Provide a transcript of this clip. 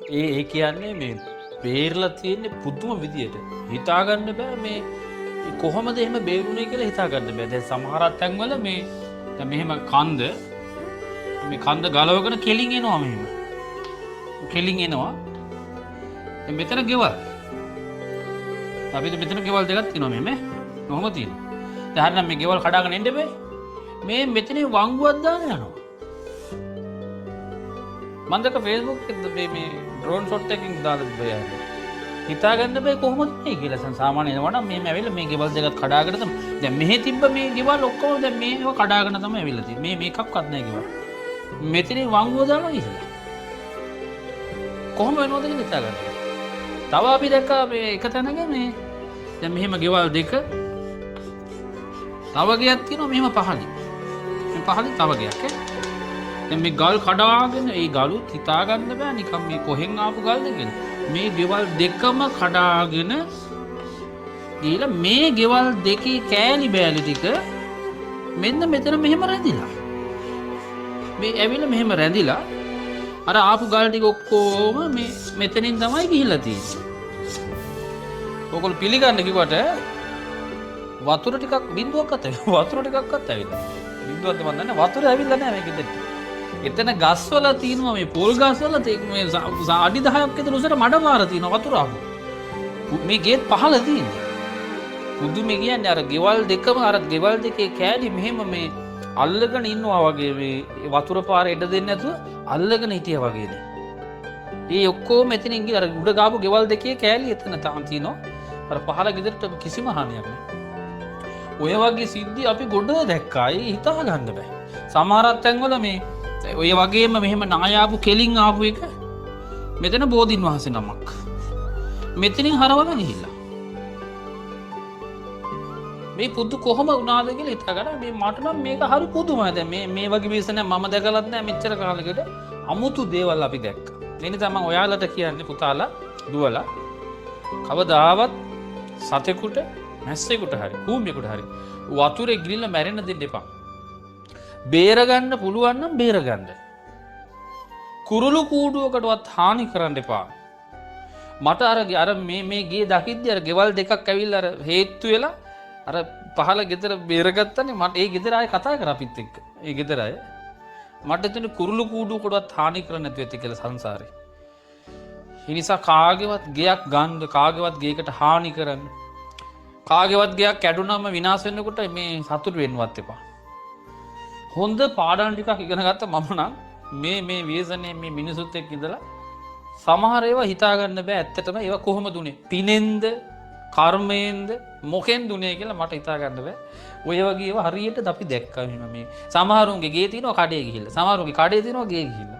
ඒ කියන්නේ මේ බේරලා තියෙන්නේ පුදුම විදියට. හිතා ගන්න බෑ මේ කොහොමද එහෙම බේරුනේ කියලා හිතා ගන්න බෑ. දැන් සමහර තැන්වල මේ දැන් මෙහෙම මේ කන්ද ගලවගෙන කෙලින් එනවා මෙහෙම. කෙලින් එනවා. දැන් මෙතන ගෙවල්. අපිට මෙතන ගෙවල් දෙකක් තියෙනවා මෙහෙම. කොහොම තියෙනවා. දැන් හරිනම් මේ ගෙවල් කඩාගෙන එන්න බෑ. මේ මෙතනින් වංගුවක් දාන යනවා. මම දැක්ක Facebook එකේ මේ ඩ්‍රෝන් ෂොට් එකකින් දාලා තිබ්බා. හිතා ගන්න බෑ කොහොමද මේ කියලා. සාමාන්‍ය එනවා නම් මෙහෙම ඇවිල්ලා මේ ගෙවල් දෙකක් කඩාගෙන තමයි. දැන් මෙහෙ තිබ්බ මේ ගෙවල් ඔක්කොම දැන් මේව කඩාගෙන තමයි ඇවිල්ලා තියෙන්නේ. මේ එකක්වත් නැහැ ගෙවල්. මෙතනින් වංගුව දාලා ඉහිලා. කොහොම වෙනවද කියලා හිතා ගන්න. තව අපි දැක්කා මේ එක තැනක මේ දැන් මෙහෙම ගෙවල් දෙක තව ගයක් තියෙනවා මෙහෙම පහලින්. මේ පහලින් තව ගයක් දැන් මේ ගල් කඩාගෙන ඒ ගලුත් හිතා ගන්න බෑ නිකන් මේ කොහෙන් ආපු ගල්ද කියලා. මේ ගෙවල් දෙකම කඩාගෙන ගිහලා මේ ගෙවල් දෙකේ කෑලි බෑලි ටික මෙන්න මෙතන මෙහෙම රැඳිලා. මේ ඇවිල්ලා මෙහෙම රැඳිලා අර ආපු ගල් ටික ඔක්කොම මේ මෙතනින් තමයි ගිහිල්ලා තියෙන්නේ. ඔයගොල්ලෝ පිළිගන්න කිව්වට වතුර ටිකක් බින්දුවක්වත් වතුර ටිකක්වත් ඇවිල්ලා. බින්දුවක්ද මන් දන්නේ වතුර ඇවිල්ලා නැහැ මේක දෙන්න. එතන ගස්වල තියෙනවා මේ පොල් ගස්වල මේ අඩි 10ක් විතර උසට මඩ පාර තියෙනවා වතුර ආපු. මේ ගේට් පහළ තියෙන්නේ. පුදුමේ කියන්නේ අර ගෙවල් දෙකම අර ගෙවල් දෙකේ කෑලි මෙහෙම මේ අල්ලගෙන ඉන්නවා වගේ මේ වතුර පාර එඩ දෙන්නේ නැතුව අල්ලගෙන හිටියා වගේනේ. ඒ ඔක්කොම මෙතනින් ගිහ අර උඩ ගාපු ගෙවල් දෙකේ කෑලි එතන තාම තියෙනවා. අර පහළ ගෙදරට කිසිම හානියක් නැහැ. ඔය වගේ සිද්ධි අපි ගොඩ දැක්කා. ඒ හිතා ගන්න බෑ. සමහරක් තැන්වල මේ ඔය වගේම මෙහෙම නායාපු කෙලින් ආපු එක මෙතන බෝධින් වහන්සේ නමක්. මෙතනින් හරවලා ගිහිල්ලා. මේ පුදු කොහොම වුණාද කියලා හිතා ගන්න. මේ මට නම් මේක හරි පුදුමයි. දැන් මේ වගේ විශ්සනේ මම දැකලත් නැහැ මෙච්චර කාලෙකට. අමුතු දේවල් අපි දැක්කා. ඒ නිසා මම ඔයාලට කියන්නේ පුතාලා දුවලා කවදාවත් සතෙකුට මැස්සෙකුට හරි කූඹියෙකුට හරි වතුරේ ගිලින්න මැරෙන්න දෙන්න එපා. බේරගන්න පුළුවන් නම් බේරගන්න. කුරුළු කූඩුවකටවත් හානි කරන්න එපා. මට අර මේ ගේ දකිද්දි අර ගෙවල් දෙකක් ඇවිල්ලා අර හේතු වෙලා අර පහල ගෙදර බේරගත්තනේ මට ඒ ගෙදර ආයේ කතා කරා අපිත් එක්ක. ඒ ගෙදර අය මට එතන කුරුළු කූඩුවකටවත් හානි කරන්න නැතුව ඇති කියලා සංසාරේ. ඒ නිසා කාගේවත් ගෙයක් ගන්න කාගේවත් ගේකට හානි කරන්න කාගේවත් ගෙයක් කැඩුනම විනාශ වෙනකොට මේ සතුටු වෙන්නවත් එපා. හොඳ පාඩම් ටිකක් ඉගෙන ගත්ත මම නම් මේ ව්‍යසනයේ මේ මිනිසුත් එක්ක ඉඳලා සමහර ඒවා හිතා ගන්න බෑ ඇත්තටම ඒවා කොහොමද උනේ පිනෙන්ද කර්මයෙන්ද මොකෙන්ද උනේ කියලා මට හිතා ගන්න බෑ. ඔය වගේ ඒවා හරියට අපි දැක්කා මේ සමහරුන්ගේ ගේ තියෙනවා කඩේ ගිහිල්ලා සමහරුන්ගේ කඩේ තියෙනවා ගේ ගිහිල්ලා